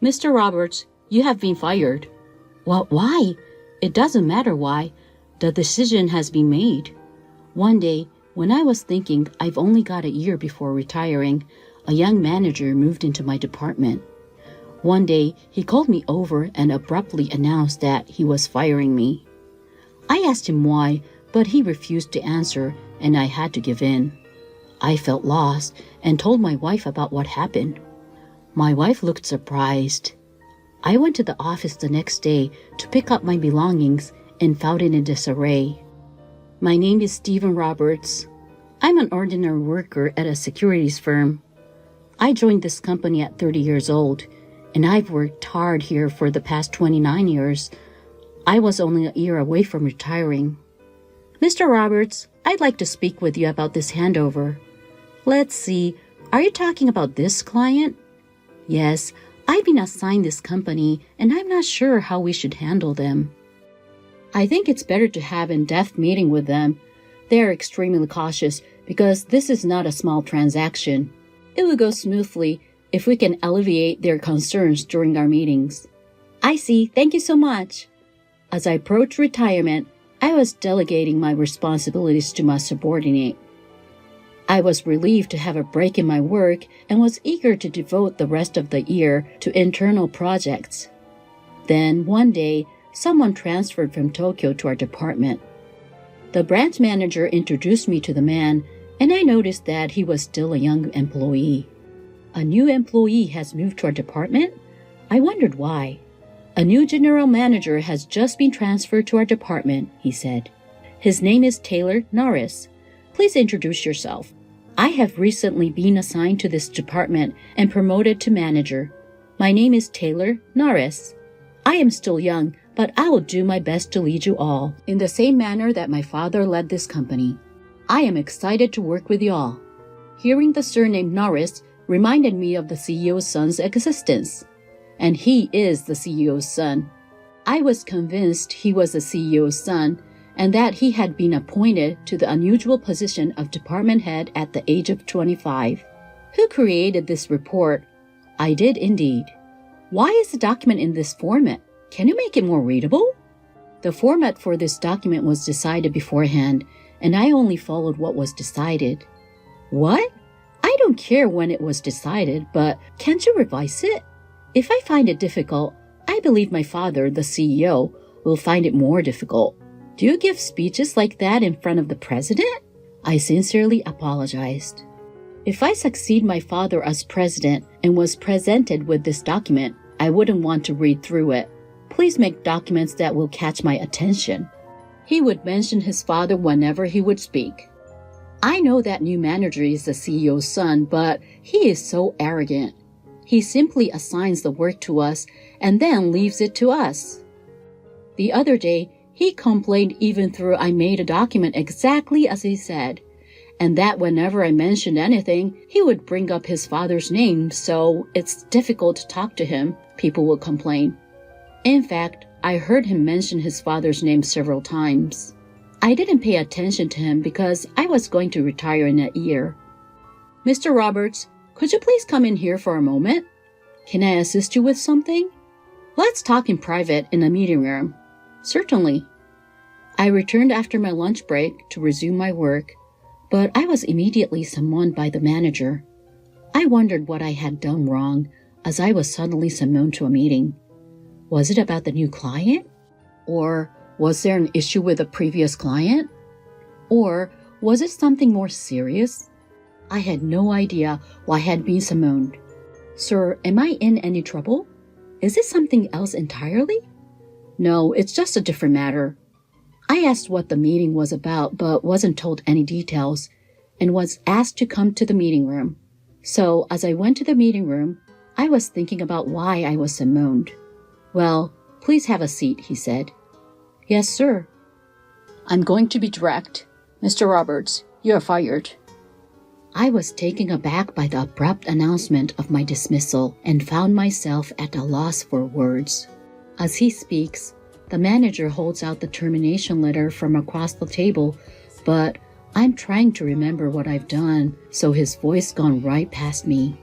Mr. Roberts, you have been fired. Well, why? It doesn't matter why. The decision has been made. One day, when I was thinking I've only got a year before retiring, a young manager moved into my department. One day, he called me over and abruptly announced that he was firing me. I asked him why, but he refused to answer, and I had to give in. I felt lost and told my wife about what happened. My wife looked surprised. I went to the office the next day to pick up my belongings and found it in disarray. My name is Stephen Roberts. I'm an ordinary worker at a securities firm. I joined this company at 30 years old, and I've worked hard here for the past 29 years. I was only a year away from retiring. Mr. Roberts, I'd like to speak with you about this handover. Let's see, are you talking about this client? Yes, I've been assigned this company, and I'm not sure how we should handle them. I think it's better to have an in-depth meeting with them. They are extremely cautious because this is not a small transaction. It will go smoothly if we can alleviate their concerns during our meetings. I see. Thank you so much. As I approached retirement, I was delegating my responsibilities to my subordinate. I was relieved to have a break in my work and was eager to devote the rest of the year to internal projects. Then, one day, someone transferred from Tokyo to our department. The branch manager introduced me to the man, and I noticed that he was still a young employee. A new employee has moved to our department? I wondered why. A new general manager has just been transferred to our department, he said. His name is Taylor Norris. Please introduce yourself. I have recently been assigned to this department and promoted to manager. My name is Taylor Norris. I am still young, but I will do my best to lead you all in the same manner that my father led this company. I am excited to work with you all. Hearing the surname Norris reminded me of the CEO's son's existence. And he is the CEO's son. I was convinced he was the CEO's son and that he had been appointed to the unusual position of department head at the age of 25. Who created this report? I did indeed. Why is the document in this format? Can you make it more readable? The format for this document was decided beforehand, and I only followed what was decided. What? I don't care when it was decided, but can't you revise it? If I find it difficult, I believe my father, the CEO, will find it more difficult. Do you give speeches like that in front of the president? I sincerely apologized. If I succeed my father as president and was presented with this document, I wouldn't want to read through it. Please make documents that will catch my attention. He would mention his father whenever he would speak. I know that new manager is the CEO's son, but he is so arrogant. He simply assigns the work to us and then leaves it to us. The other day, he complained even though I made a document exactly as he said, and that whenever I mentioned anything, he would bring up his father's name, so it's difficult to talk to him, people would complain. In fact, I heard him mention his father's name several times. I didn't pay attention to him because I was going to retire in a year. Mr. Roberts, could you please come in here for a moment? Can I assist you with something? Let's talk in private in the meeting room. Certainly. I returned after my lunch break to resume my work, but I was immediately summoned by the manager. I wondered what I had done wrong as I was suddenly summoned to a meeting. Was it about the new client? Or was there an issue with a previous client? Or was it something more serious? I had no idea why I had been summoned. Sir, am I in any trouble? Is it something else entirely? No, it's just a different matter. I asked what the meeting was about, but wasn't told any details, and was asked to come to the meeting room. So, as I went to the meeting room, I was thinking about why I was summoned. Well, please have a seat, he said. Yes, sir. I'm going to be direct. Mr. Roberts, you are fired. I was taken aback by the abrupt announcement of my dismissal and found myself at a loss for words. As he speaks, the manager holds out the termination letter from across the table, but I'm trying to remember what I've done, so his voice gone right past me.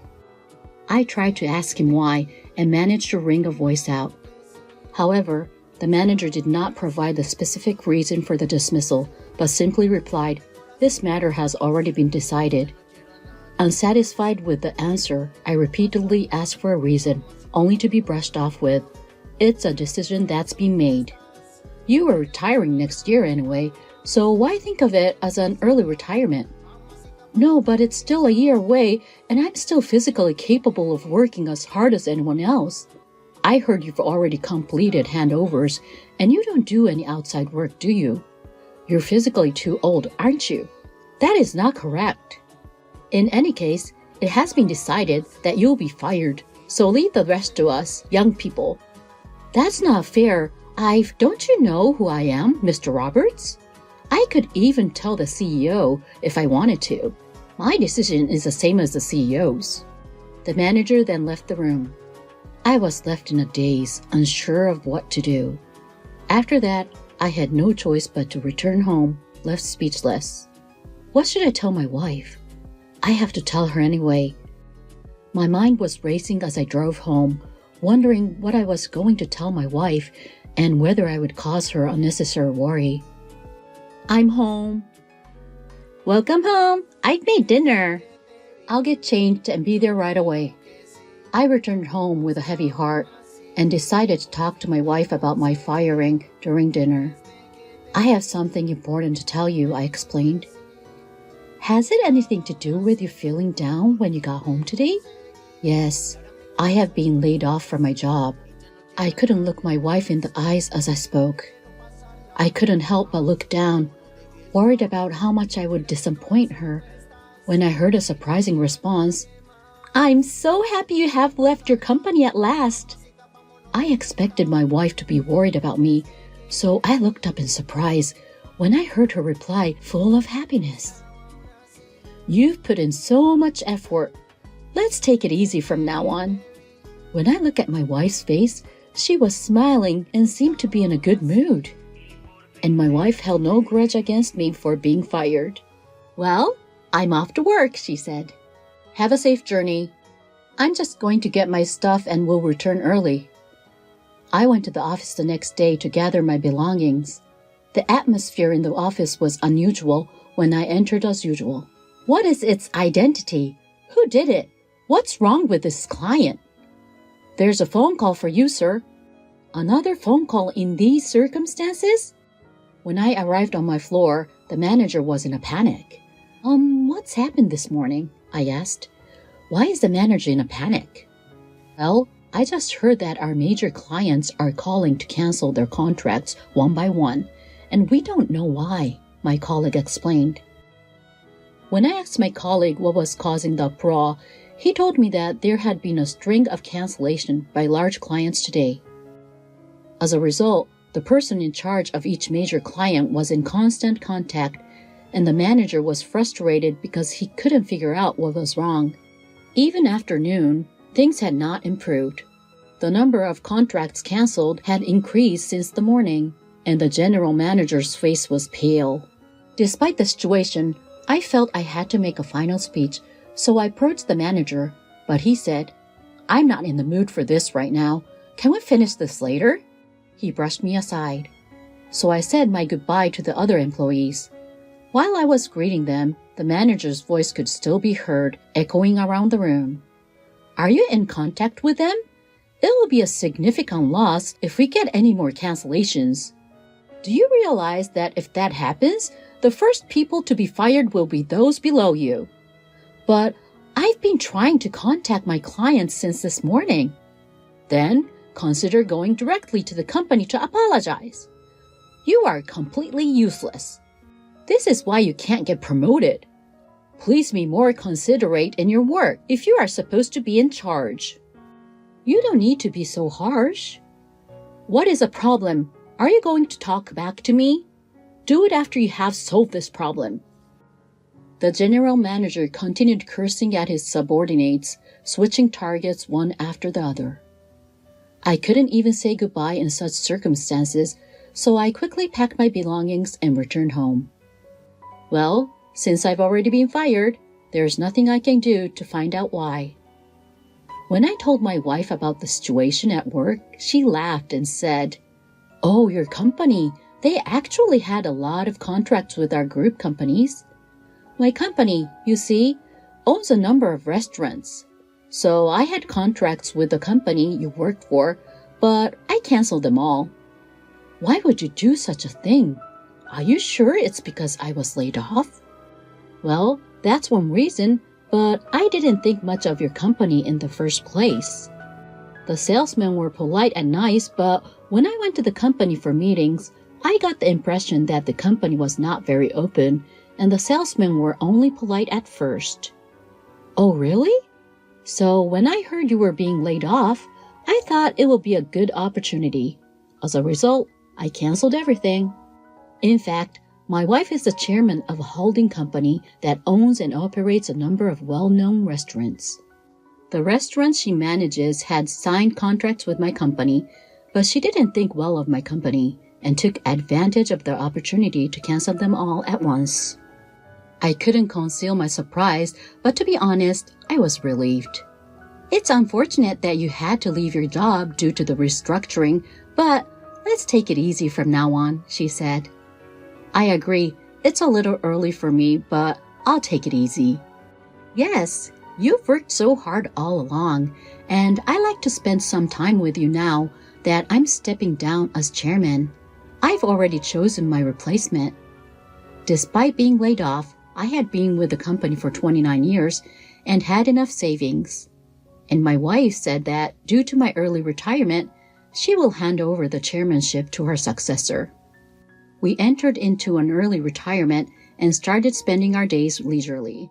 I tried to ask him why, and managed to wring a voice out. However, the manager did not provide the specific reason for the dismissal, but simply replied, "This matter has already been decided." Unsatisfied with the answer, I repeatedly asked for a reason, only to be brushed off with, "It's a decision that's been made. You are retiring next year anyway, so why think of it as an early retirement?" "No, but it's still a year away, and I'm still physically capable of working as hard as anyone else. I heard you've already completed handovers, and you don't do any outside work, do you? You're physically too old, aren't you?" "That is not correct. In any case, it has been decided that you'll be fired, so leave the rest to us, young people." "That's not fair. Don't you know who I am, Mr. Roberts? I could even tell the CEO if I wanted to. My decision is the same as the CEO's." The manager then left the room. I was left in a daze, unsure of what to do. After that, I had no choice but to return home, left speechless. What should I tell my wife? I have to tell her anyway. My mind was racing as I drove home, wondering what I was going to tell my wife and whether I would cause her unnecessary worry. I'm home. Welcome home. I've made dinner. I'll get changed and be there right away. I returned home with a heavy heart and decided to talk to my wife about my firing during dinner. I have something important to tell you, I explained. Has it anything to do with you feeling down when you got home today? Yes, I have been laid off from my job. I couldn't look my wife in the eyes as I spoke. I couldn't help but look down, worried about how much I would disappoint her, when I heard a surprising response. I'm so happy you have left your company at last. I expected my wife to be worried about me, so I looked up in surprise when I heard her reply full of happiness. You've put in so much effort. Let's take it easy from now on. When I looked at my wife's face, she was smiling and seemed to be in a good mood. And my wife held no grudge against me for being fired. Well, I'm off to work, she said. Have a safe journey. I'm just going to get my stuff and will return early. I went to the office the next day to gather my belongings. The atmosphere in the office was unusual when I entered as usual. What is its identity? Who did it? What's wrong with this client? There's a phone call for you, sir. Another phone call in these circumstances? When I arrived on my floor, the manager was in a panic. What's happened this morning? I asked. Why is the manager in a panic? Well, I just heard that our major clients are calling to cancel their contracts one by one, and we don't know why, my colleague explained. When I asked my colleague what was causing the uproar, he told me that there had been a string of cancellation by large clients today. As a result, the person in charge of each major client was in constant contact, and the manager was frustrated because he couldn't figure out what was wrong. Even after noon, things had not improved. The number of contracts canceled had increased since the morning, and the general manager's face was pale. Despite the situation, I felt I had to make a final speech, so I approached the manager, but he said, I'm not in the mood for this right now. Can we finish this later? He brushed me aside. So I said my goodbye to the other employees. While I was greeting them, the manager's voice could still be heard, echoing around the room. Are you in contact with them? It will be a significant loss if we get any more cancellations. Do you realize that if that happens, the first people to be fired will be those below you? But I've been trying to contact my clients since this morning. Then consider going directly to the company to apologize. You are completely useless. This is why you can't get promoted. Please be more considerate in your work if you are supposed to be in charge. You don't need to be so harsh. What is a problem? Are you going to talk back to me? Do it after you have solved this problem. The general manager continued cursing at his subordinates, switching targets one after the other. I couldn't even say goodbye in such circumstances, so I quickly packed my belongings and returned home. Well, since I've already been fired, there's nothing I can do to find out why. When I told my wife about the situation at work, she laughed and said, "Oh, your company, they actually had a lot of contracts with our group companies. My company, you see, owns a number of restaurants. So I had contracts with the company you worked for, but I canceled them all." "Why would you do such a thing? Are you sure it's because I was laid off?" "Well, that's one reason, but I didn't think much of your company in the first place. The salesmen were polite and nice, but when I went to the company for meetings, I got the impression that the company was not very open, and the salesmen were only polite at first." "Oh, really? So when I heard you were being laid off, I thought it would be a good opportunity. As a result, I canceled everything. In fact, my wife is the chairman of a holding company that owns and operates a number of well-known restaurants. The restaurants she manages had signed contracts with my company, but she didn't think well of my company and took advantage of the opportunity to cancel them all at once." I couldn't conceal my surprise, but to be honest, I was relieved. "It's unfortunate that you had to leave your job due to the restructuring, but let's take it easy from now on," she said. "I agree. It's a little early for me, but I'll take it easy." "Yes, you've worked so hard all along, and I like to spend some time with you now that I'm stepping down as chairman. I've already chosen my replacement." Despite being laid off, I had been with the company for 29 years and had enough savings. And my wife said that due to my early retirement, she will hand over the chairmanship to her successor. We entered into an early retirement and started spending our days leisurely.